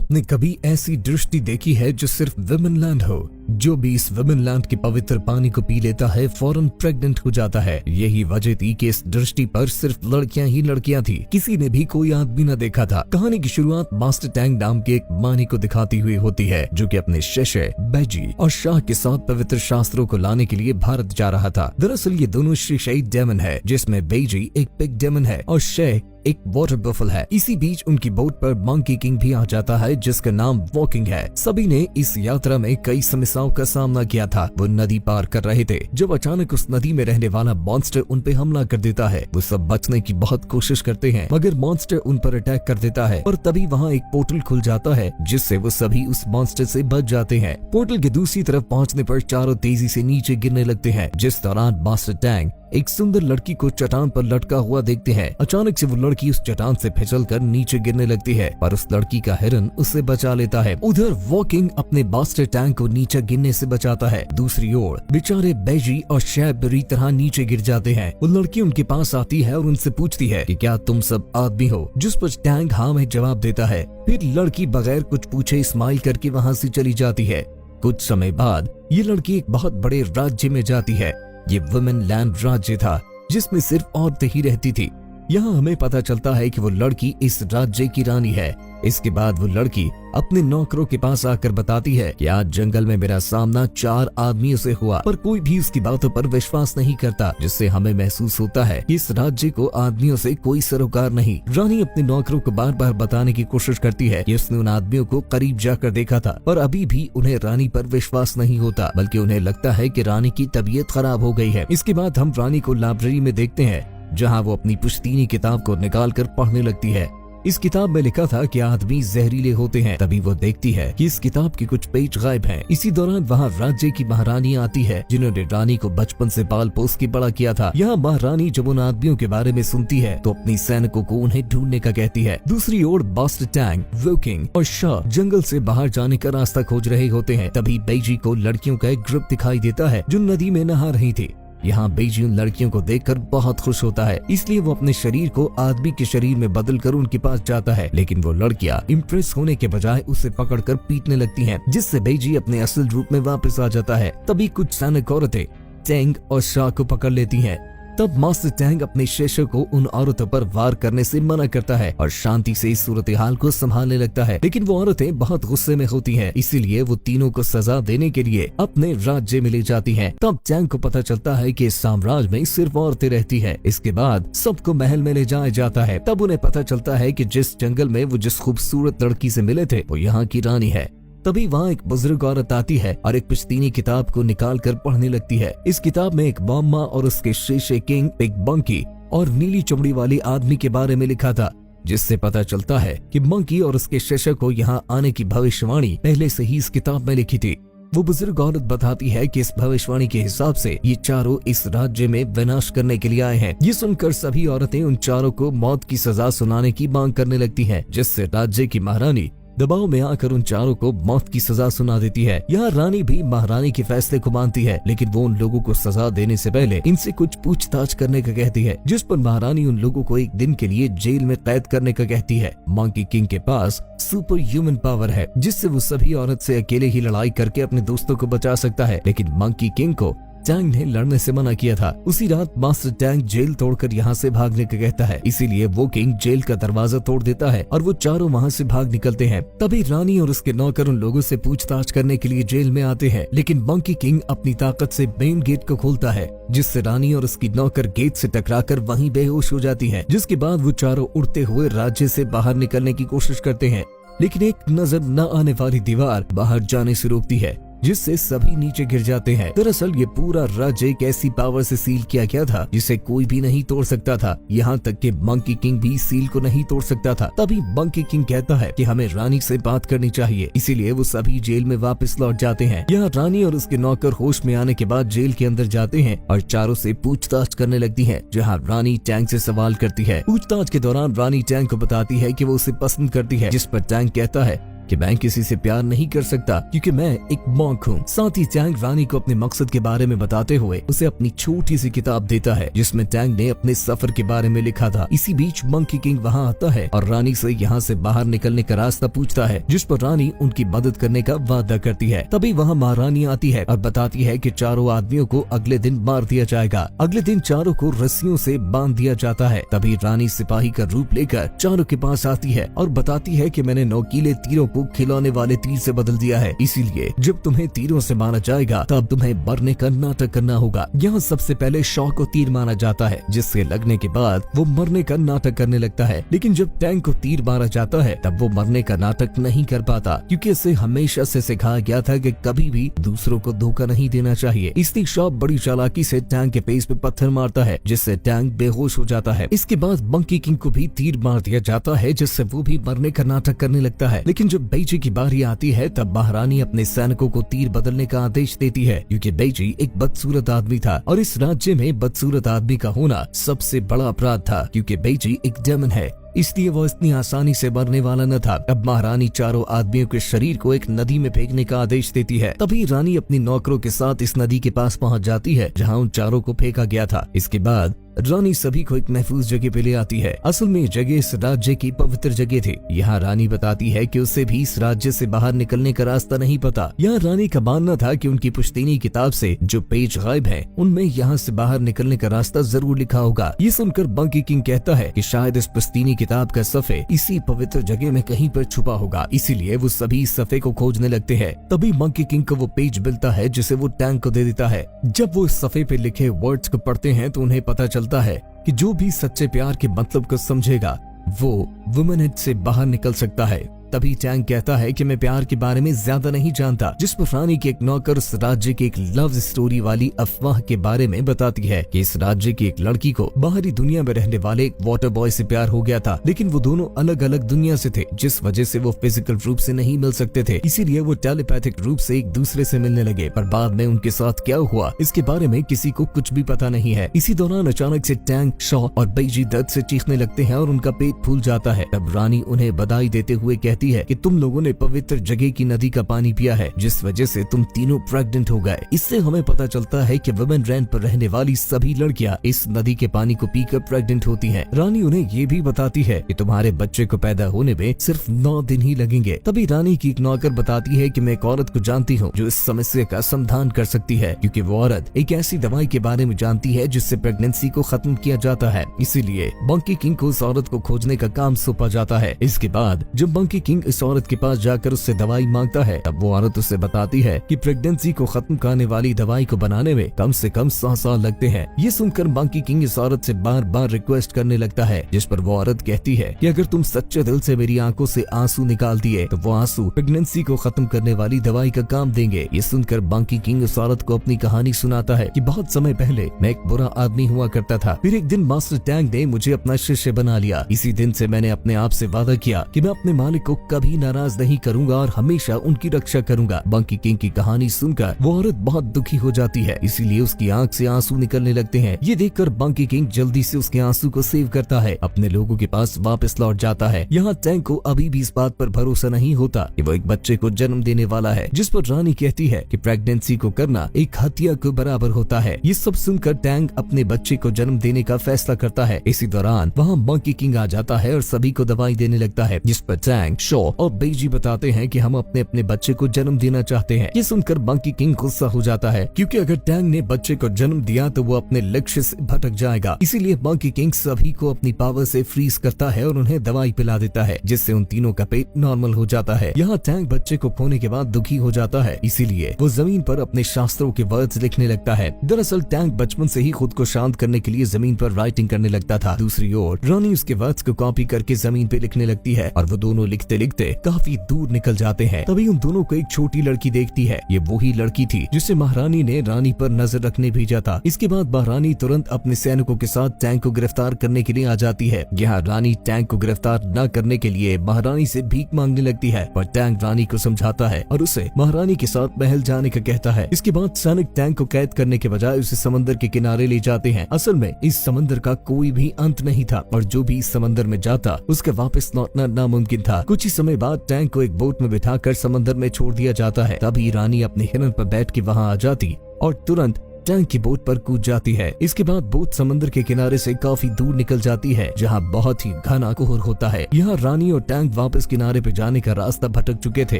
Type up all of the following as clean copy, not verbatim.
आपने कभी ऐसी दृष्टि देखी है जो सिर्फ वुमेन लैंड हो? जो भी इस वुमेन लैंड के पवित्र पानी को पी लेता है फौरन प्रेग्नेंट हो जाता है। यही वजह थी कि इस दृष्टि पर सिर्फ लड़कियां ही लड़कियां थी, किसी ने भी कोई आदमी न देखा था। कहानी की शुरुआत मास्टर टैंग नाम के एक मानी को दिखाती हुई होती है, जो कि अपने शिष्य बैजी और शाह के साथ पवित्र शास्त्रों को लाने के लिए भारत जा रहा था। दरअसल ये दोनों श्रीशई डेमन है, जिसमें बैजी एक पिग डेमन है और शे एक वाटर बफल है। इसी बीच उनकी बोट पर मंकी किंग भी आ जाता है, जिसका नाम वॉकिंग है। सभी ने इस यात्रा में कई समस्याओं का सामना किया था। वो नदी पार कर रहे थे जब अचानक उस नदी में रहने वाला मॉन्स्टर उन पे हमला कर देता है। वो सब बचने की बहुत कोशिश करते हैं, मगर मॉन्स्टर उन पर अटैक कर देता है और तभी वहाँ एक पोर्टल खुल जाता है, जिससे वो सभी उस मॉन्स्टर से बच जाते हैं। पोर्टल के दूसरी तरफ पहुँचने पर चारों तेजी से नीचे गिरने लगते हैं। जिस दौरान मास्टर टैंग एक सुंदर लड़की को चट्टान पर लटका हुआ देखते हैं। अचानक से वो लड़की उस चट्टान से फिसलकर नीचे गिरने लगती है, पर उस लड़की का हिरन उसे बचा लेता है। उधर वॉकिंग अपने मास्टर टैंक को नीचे गिरने से बचाता है। दूसरी ओर बेचारे बैजी और शे बुरी तरह नीचे गिर जाते हैं। वो लड़की उनके पास आती है और उनसे पूछती है कि क्या तुम सब आदमी हो, जिस पर टैंक हाँ में जवाब देता है। फिर लड़की बगैर कुछ पूछे स्माइल करके वहाँ से चली जाती है। कुछ समय बाद ये लड़की एक बहुत बड़े राज्य में जाती है। ये वुमेन लैंड राज्य था, जिसमें सिर्फ औरतें ही रहती थी। यहाँ हमें पता चलता है कि वो लड़की इस राज्य की रानी है। इसके बाद वो लड़की अपने नौकरों के पास आकर बताती है कि आज जंगल में मेरा सामना 4 आदमियों से हुआ, पर कोई भी उसकी बातों पर विश्वास नहीं करता, जिससे हमें महसूस होता है कि इस राज्य को आदमियों से कोई सरोकार नहीं। रानी अपने नौकरों को बार बार बताने की कोशिश करती है कि उसने उन आदमियों को करीब जाकर देखा था, पर अभी भी उन्हें रानी पर विश्वास नहीं होता, बल्कि उन्हें लगता है कि रानी की तबीयत खराब हो गई है। इसके बाद हम रानी को लाइब्रेरी में देखते हैं, जहाँ वो अपनी पुश्तैनी किताब को निकाल कर पढ़ने लगती है। इस किताब में लिखा था कि आदमी जहरीले होते हैं। तभी वो देखती है कि इस किताब के कुछ पेज गायब हैं। इसी दौरान वहाँ राज्य की महारानी आती है, जिन्होंने रानी को बचपन से पाल पोस के बड़ा किया था। यहाँ महारानी जब उन आदमियों के बारे में सुनती है तो अपनी सैनिकों को उन्हें ढूंढने का कहती है। दूसरी ओर मास्टर टैंग, वोकिंग और शाह जंगल से बाहर जाने का रास्ता खोज रहे होते हैं। तभी बैजी को लड़कियों का एक ग्रुप दिखाई देता है, जो नदी में नहा रही थी। यहाँ बैजी उन लड़कियों को देखकर बहुत खुश होता है, इसलिए वो अपने शरीर को आदमी के शरीर में बदलकर उनके पास जाता है। लेकिन वो लड़कियां इम्प्रेस होने के बजाय उसे पकड़कर पीटने लगती हैं, जिससे बैजी अपने असल रूप में वापस आ जाता है। तभी कुछ सैनिक औरतें टैंग और शाह को पकड़ लेती हैं। तब मास्टर टैंग अपने शिष्य को उन औरतों पर वार करने से मना करता है और शांति से इस सूरत हाल को संभालने लगता है। लेकिन वो औरतें बहुत गुस्से में होती हैं, इसीलिए वो तीनों को सजा देने के लिए अपने राज्य में ले जाती हैं। तब टैंग को पता चलता है कि इस साम्राज्य में सिर्फ औरतें रहती हैं। इसके बाद सबको महल में ले जाया जाता है। तब उन्हें पता चलता है कि जिस जंगल में वो जिस खूबसूरत लड़की से मिले थे वो यहाँ की रानी है। तभी वहाँ एक बुजुर्ग औरत आती है और एक पुश्तैनी किताब को निकाल कर पढ़ने लगती है। इस किताब में एक मामा और उसके शिष्य किंग, एक मंकी और नीली चमड़ी वाले आदमी के बारे में लिखा था, जिससे पता चलता है कि मंकी और उसके शिष्य को यहाँ आने की भविष्यवाणी पहले से ही इस किताब में लिखी थी। वो बुजुर्ग औरत बताती है कि इस भविष्यवाणी के हिसाब से ये चारों इस राज्य में विनाश करने के लिए आए हैं। ये सुनकर सभी औरतें उन चारों को मौत की सजा सुनाने की मांग करने लगती हैं, जिससे राज्य की महारानी दबाव में आकर उन चारों को मौत की सजा सुना देती है। यहाँ रानी भी महारानी के फैसले को मानती है, लेकिन वो उन लोगों को सजा देने से पहले इनसे कुछ पूछताछ करने का कहती है, जिस पर महारानी उन लोगों को एक दिन के लिए जेल में कैद करने का कहती है। मंकी किंग के पास सुपर ह्यूमन पावर है, जिससे वो सभी औरत से अकेले ही लड़ाई करके अपने दोस्तों को बचा सकता है। लेकिन मंकी किंग को टैंग ने लड़ने से मना किया था। उसी रात मास्टर टैंग जेल तोड़कर यहाँ से भागने का कहता है, इसीलिए वो किंग जेल का दरवाजा तोड़ देता है और वो चारों वहाँ से भाग निकलते हैं। तभी रानी और उसके नौकर उन लोगों से पूछताछ करने के लिए जेल में आते हैं, लेकिन मंकी किंग अपनी ताकत से मेन गेट को खोलता है, जिससे रानी और उसकी नौकर गेट से टकराकर वहीं बेहोश हो जाती है। जिसके बाद वो चारों उड़ते हुए राज्य से बाहर निकलने की कोशिश करते हैं, लेकिन एक नजर न आने वाली दीवार बाहर जाने से रोकती है, जिससे सभी नीचे गिर जाते हैं। दरअसल ये पूरा राज्य एक ऐसी पावर से सील किया गया था जिसे कोई भी नहीं तोड़ सकता था, यहाँ तक कि मंकी किंग भी सील को नहीं तोड़ सकता था। तभी मंकी किंग कहता है कि हमें रानी से बात करनी चाहिए, इसीलिए वो सभी जेल में वापस लौट जाते हैं। यहाँ रानी और उसके नौकर होश में आने के बाद जेल के अंदर जाते हैं और चारों से पूछताछ करने लगती है, जहाँ रानी टैंग से सवाल करती है। पूछताछ के दौरान रानी टैंग को बताती है कि वो उसे पसंद करती है, जिस पर टैंग कहता है कि मैं किसी से प्यार नहीं कर सकता क्योंकि मैं एक मॉन्क हूँ। साथ ही टैंग रानी को अपने मकसद के बारे में बताते हुए उसे अपनी छोटी सी किताब देता है जिसमें टैंग ने अपने सफर के बारे में लिखा था। इसी बीच मंकी किंग वहाँ आता है और रानी से यहाँ से बाहर निकलने का रास्ता पूछता है, जिस पर रानी उनकी मदद करने का वादा करती है। तभी वहाँ महारानी आती है और बताती है कि चारों आदमियों को अगले दिन मार दिया जाएगा। अगले दिन चारों को रस्सियों से बांध दिया जाता है। तभी रानी सिपाही का रूप लेकर चारों के पास आती है और बताती है कि मैंने नोकीले तीरों को खिलौने वाले तीर से बदल दिया है, इसीलिए जब तुम्हें तीरों से मारा जाएगा तब तुम्हें मरने का नाटक करना होगा। यहाँ सबसे पहले शॉ को तीर मारा जाता है, जिससे लगने के बाद वो मरने का नाटक करने लगता है। लेकिन जब टैंक को तीर मारा जाता है तब वो मरने का नाटक नहीं कर पाता, क्योंकि इसे हमेशा से सिखाया गया था कि कभी भी दूसरों को धोखा नहीं देना चाहिए। इसलिए शॉ बड़ी चालाकी से टैंक के पेट पे पत्थर मारता है, जिससे टैंक बेहोश हो जाता है। इसके बाद मंकी किंग को भी तीर मार दिया जाता है, जिससे वो भी मरने का नाटक करने लगता है। लेकिन जब बेइजी की बारी आती है तब महारानी अपने सैनिकों को तीर बदलने का आदेश देती है, क्योंकि बेइजी एक बदसूरत आदमी था और इस राज्य में बदसूरत आदमी का होना सबसे बड़ा अपराध था, क्योंकि बेइजी एक डेमन है, इसलिए वो इतनी आसानी से मरने वाला न था। अब महारानी चारों आदमियों के शरीर को एक नदी में फेंकने का आदेश देती है। तभी रानी अपनी नौकरों के साथ इस नदी के पास पहुंच जाती है जहां उन चारों को फेंका गया था। इसके बाद रानी सभी को एक महफूज जगह पे ले आती है। असल में ये जगह इस राज्य की पवित्र जगह थी। यहाँ रानी बताती है कि उसे भी इस राज्य से बाहर निकलने का रास्ता नहीं पता। यहाँ रानी का मानना था कि उनकी पुश्तैनी किताब से जो पेज गायब है उनमें यहाँ से बाहर निकलने का रास्ता जरूर लिखा होगा। ये सुनकर मंकी किंग कहता है कि शायद इस पुश्तैनी किताब का सफ़े इसी पवित्र जगह में कहीं पर छुपा होगा, इसीलिए वो सभी इस सफ़े को खोजने लगते हैं। तभी मंकी किंग को वो पेज मिलता है जिसे वो टैंक को दे देता है। जब वो इस सफ़े पे लिखे वर्ड्स को पढ़ते हैं तो उन्हें पता चलता है कि जो भी सच्चे प्यार के मतलब को समझेगा वो वुमेनहुड से बाहर निकल सकता है। तभी टैंक कहता है कि मैं प्यार के बारे में ज्यादा नहीं जानता, जिस पर रानी के एक नौकर उस राज्य के एक लव स्टोरी वाली अफवाह के बारे में बताती है कि इस राज्य की एक लड़की को बाहरी दुनिया में रहने वाले एक वाटर बॉय से प्यार हो गया था, लेकिन वो दोनों अलग अलग दुनिया से थे, जिस वजह से वो फिजिकल रूप से नहीं मिल सकते थे। इसीलिए वो टेलीपैथिक रूप से एक दूसरे से मिलने लगे, पर बाद में उनके साथ क्या हुआ इसके बारे में किसी को कुछ भी पता नहीं है। इसी दौरान अचानक से टैंक, शॉ और बेइजी दर्द से चीखने लगते हैं और उनका पेट फूल जाता है। तब रानी उन्हें बधाई देते हुए कहती है कि तुम लोगों ने पवित्र जगह की नदी का पानी पिया है, जिस वजह से तुम तीनों प्रेग्नेंट हो गए। इससे हमें पता चलता है कि वुमेन रैंक पर रहने वाली सभी लड़कियां इस नदी के पानी को पीकर प्रेग्नेंट होती हैं। रानी उन्हें ये भी बताती है कि तुम्हारे बच्चे को पैदा होने में सिर्फ 9 दिन ही लगेंगे। तभी रानी की एक नौकर बताती है कि मैं एक औरत को जानती हूँ जो इस समस्या का समाधान कर सकती है, क्योंकि वो औरत एक ऐसी दवाई के बारे में जानती है जिससे प्रेगनेंसी को खत्म किया जाता है। इसीलिए मंकी किंग को उस औरत को खोजने का काम सौंपा जाता है। इसके बाद जब मंकी किंग इस औरत के पास जाकर उससे दवाई मांगता है तब वो औरत उसे बताती है कि प्रेगनेंसी को खत्म करने वाली दवाई को बनाने में कम से कम 100 साल लगते हैं। ये सुनकर मंकी किंग इस औरत से बार बार रिक्वेस्ट करने लगता है, जिस पर वो औरत कहती है कि अगर तुम सच्चे दिल से मेरी आंखों से आंसू निकाल दिए तो वो आंसू प्रेगनेंसी को खत्म करने वाली दवाई का काम देंगे। ये सुनकर मंकी किंग उस औरत को अपनी कहानी सुनाता है कि बहुत समय पहले मैं एक बुरा आदमी हुआ करता था, फिर एक दिन मास्टर टैंक ने मुझे अपना शिष्य बना लिया। इसी दिन से मैंने अपने आप से वादा किया कि मैं अपने मालिक को कभी नाराज नहीं करूंगा और हमेशा उनकी रक्षा करूंगा। मंकी किंग की कहानी सुनकर वो औरत बहुत दुखी हो जाती है, इसीलिए उसकी आंख से आंसू निकलने लगते हैं। ये देखकर मंकी किंग जल्दी से उसके आंसू को सेव करता है, अपने लोगों के पास वापस लौट जाता है। यहाँ टैंक को अभी भी इस बात पर भरोसा नहीं होता कि वो एक बच्चे को जन्म देने वाला है, जिस पर रानी कहती है कि प्रेगनेंसी को करना एक हत्या के बराबर होता है। ये सब सुनकर टैंक अपने बच्चे को जन्म देने का फैसला करता है। इसी दौरान वहाँ मंकी किंग आ जाता है और सभी को दवाई देने लगता है, जिस पर टैंक, शॉ और बेइजी बताते हैं कि हम अपने अपने बच्चे को जन्म देना चाहते हैं। ये सुनकर मंकी किंग गुस्सा हो जाता है, क्योंकि अगर टैंक ने बच्चे को जन्म दिया तो वो अपने लक्ष्य से भटक जाएगा। इसीलिए मंकी किंग सभी को अपनी पावर से फ्रीज करता है और उन्हें दवाई पिला देता है, जिससे उन तीनों का पेट नॉर्मल हो जाता है। यहाँ टैंक बच्चे को खोने के बाद दुखी हो जाता है, इसीलिए वो जमीन पर अपने शास्त्रों के वर्ड्स लिखने लगता है। दरअसल टैंक बचपन से ही खुद को शांत करने के लिए जमीन पर राइटिंग करने लगता था। दूसरी ओर रानी उसके वर्ड्स को कॉपी करके जमीन पे लिखने लगती है और वो दोनों लिखते लिखते काफी दूर निकल जाते हैं। तभी उन दोनों को एक छोटी लड़की देखती है। ये वही लड़की थी जिसे महारानी ने रानी पर नजर रखने भेजा था। इसके बाद महारानी तुरंत अपने सैनिकों के साथ टैंक को गिरफ्तार करने के लिए आ जाती है। यहाँ रानी टैंक को गिरफ्तार न करने के लिए महारानी से भीख मांगने लगती है, पर टैंक रानी को समझाता है और उसे महारानी के साथ महल जाने का कहता है। इसके बाद सैनिक टैंक को कैद करने के बजाय उसे समंदर के किनारे ले जाते हैं। असल में इस समंदर का कोई भी अंत नहीं था और जो भी इस समंदर में जाता उसका वापस लौटना नामुमकिन था। कुछ ही समय बाद टैंक को एक बोट में बिठाकर समंदर में छोड़ दिया जाता है। तभी रानी अपने हिरन पर बैठ के वहाँ आ जाती और तुरंत टैंक की बोट पर कूद जाती है। इसके बाद बोट समंदर के किनारे से काफी दूर निकल जाती है, जहाँ बहुत ही घना कोहर होता है। यहाँ रानी और टैंक वापस किनारे पे जाने का रास्ता भटक चुके थे।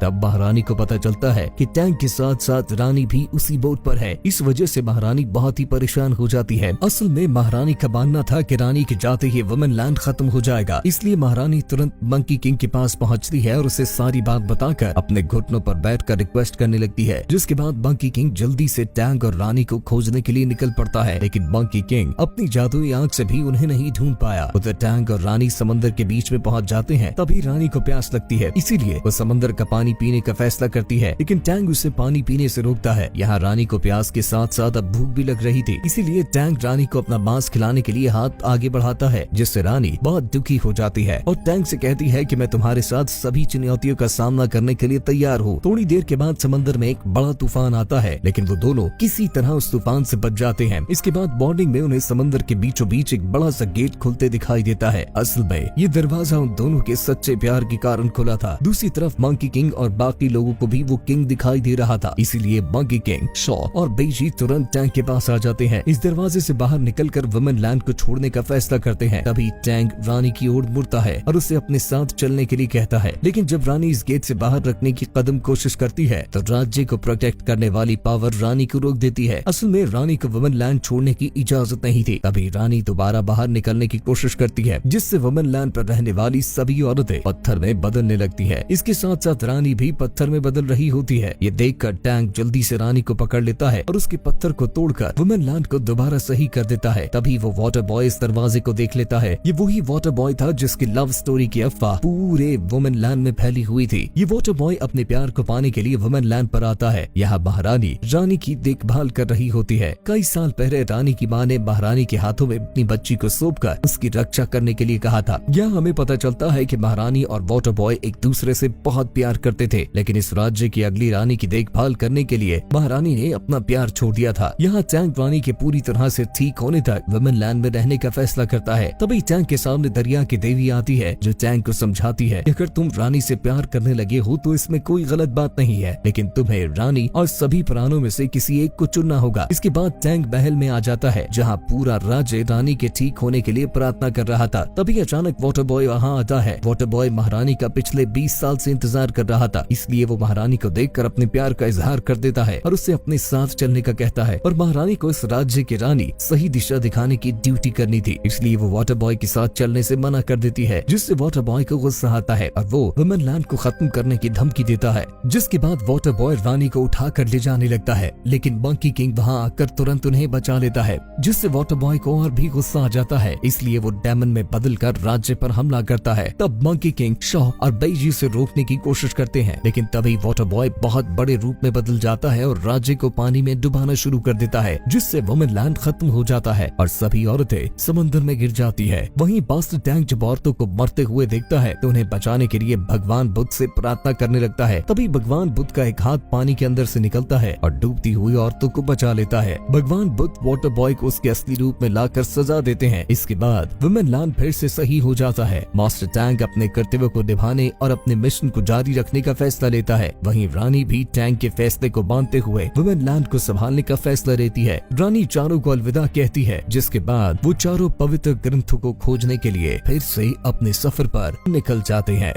तब महारानी को पता चलता है कि टैंक के साथ साथ रानी भी उसी बोट पर है। इस वजह से महारानी बहुत ही परेशान हो जाती है। असल में महारानी का मानना था कि रानी के जाते ही वुमेन लैंड खत्म हो जाएगा, इसलिए महारानी तुरंत मंकी किंग के पास पहुँचती है और उसे सारी बात बताकर अपने घुटनों पर बैठकर रिक्वेस्ट करने लगती है। जिसके बाद मंकी किंग जल्दी से टैंक और रानी को खोजने के लिए निकल पड़ता है, लेकिन मंकी किंग अपनी जादुई आंख से भी उन्हें नहीं ढूंढ पाया। उधर टैंक और रानी समंदर के बीच में पहुंच जाते हैं। तभी रानी को प्यास लगती है, इसीलिए वो समंदर का पानी पीने का फैसला करती है, लेकिन टैंक उसे पानी पीने से रोकता है। यहाँ रानी को प्यास के साथ साथ अब भूख भी लग रही थी, इसीलिए टैंक रानी को अपना मांस खिलाने के लिए हाथ आगे बढ़ाता है, जिससे रानी बहुत दुखी हो जाती है और टैंक से कहती है कि मैं तुम्हारे साथ सभी चुनौतियों का सामना करने के लिए तैयार हूँ। थोड़ी देर के बाद समंदर में एक बड़ा तूफान आता है, लेकिन वो दोनों किसी तरह उस तूफान से बच जाते हैं। इसके बाद मॉर्निंग में उन्हें समंदर के बीचों बीच एक बड़ा सा गेट खुलते दिखाई देता है। असल में ये दरवाजा उन दोनों के सच्चे प्यार के कारण खुला था। दूसरी तरफ मंकी किंग और बाकी लोगों को भी वो किंग दिखाई दे रहा था, इसीलिए मंकी किंग, शॉ और बेजी तुरंत टैंक के पास आ जाते हैं। इस दरवाजे से बाहर निकलकर वुमेन लैंड को छोड़ने का फैसला करते हैं। तभी टैंक रानी की ओर मुड़ता है और उसे अपने साथ चलने के लिए कहता है, लेकिन जब रानी इस गेट से बाहर रखने की कदम कोशिश करती है तो राज्य को प्रोटेक्ट करने वाली पावर रानी को रोक देती है। असल में रानी को वुमेन लैंड छोड़ने की इजाजत नहीं थी। तभी रानी दोबारा बाहर निकलने की कोशिश करती है, जिससे वुमेन लैंड पर रहने वाली सभी औरतें पत्थर में बदलने लगती है। इसके साथ साथ रानी भी पत्थर में बदल रही होती है। ये देखकर टैंक जल्दी से रानी को पकड़ लेता है और उसके पत्थर को तोड़कर वुमेन लैंड को दोबारा सही कर देता है। तभी वो वाटर बॉय इस दरवाजे को देख लेता है। ये वही वाटर बॉय था जिसकी लव स्टोरी की अफवाह पूरे वुमेन लैंड में फैली हुई थी। ये वाटर बॉय अपने प्यार को पाने के लिए वुमेन लैंड पर आता है। यहाँ महारानी रानी की देखभाल कर रही होती है। कई साल पहले रानी की माँ ने महारानी के हाथों में अपनी बच्ची को सौंपकर उसकी रक्षा करने के लिए कहा था। यहाँ हमें पता चलता है कि महारानी और वाटर बॉय एक दूसरे से बहुत प्यार करते थे, लेकिन इस राज्य की अगली रानी की देखभाल करने के लिए महारानी ने अपना प्यार छोड़ दिया था। यहाँ टैंक रानी के पूरी तरह से ठीक होने तक वुमेन लैंड में रहने का फैसला करता है। तभी टैंक के सामने दरिया की देवी आती है, जो टैंक को समझाती है अगर तुम रानी से प्यार करने लगे हो तो इसमें कोई गलत बात नहीं है, लेकिन तुम्हें रानी और सभी प्राणों में से किसी एक को चुनना होगा। इसके बाद टैंक महल में आ जाता है, जहाँ पूरा राज्य रानी के ठीक होने के लिए प्रार्थना कर रहा था। तभी अचानक वाटर बॉय वहाँ आता है। वाटर बॉय महारानी का पिछले 20 साल से इंतजार कर रहा था, इसलिए वो महारानी को देखकर अपने प्यार का इजहार कर देता है और उससे अपने साथ चलने का कहता है। और महारानी को इस राज्य की रानी सही दिशा दिखाने की ड्यूटी करनी थी, इसलिए वो वाटर बॉय के साथ चलने से मना कर देती है, जिससे वाटर बॉय को गुस्सा आता है और वो वुमेन लैंड को खत्म करने की धमकी देता है। जिसके बाद वाटर बॉय रानी को उठाकर ले जाने लगता है, लेकिन मंकी किंग वहाँ आकर तुरंत उन्हें बचा लेता है, जिससे वाटर बॉय को और भी गुस्सा आ जाता है। इसलिए वो डेमन में बदलकर राज्य पर हमला करता है। तब मंकी किंग, शॉ और बेजी से रोकने की कोशिश करते हैं, लेकिन तभी वाटर बॉय बहुत बड़े रूप में बदल जाता है और राज्य को पानी में डुबाना शुरू कर देता है, जिससे वुमेन लैंड खत्म हो जाता है और सभी औरतें समंदर में गिर जाती है। वहीं बास्टर टैंक जब औरतों को मरते हुए देखता है तो उन्हें बचाने के लिए भगवान बुद्ध से प्रार्थना करने लगता है। तभी भगवान बुद्ध का एक हाथ पानी के अंदर से निकलता है और डूबती हुई औरतों को बचा लेता है। भगवान बुद्ध वाटर बॉय को उसके असली रूप में लाकर सजा देते हैं। इसके बाद वुमेन लैंड फिर से सही हो जाता है। मास्टर टैंक अपने कर्तव्य को निभाने और अपने मिशन को जारी रखने का फैसला लेता है। वहीं रानी भी टैंक के फैसले को मानते हुए वुमेन लैंड को संभालने का फैसला लेती है। रानी चारों को अलविदा कहती है, जिसके बाद वो चारों पवित्र ग्रंथों को खोजने के लिए फिर से अपने सफर पर निकल जाते हैं।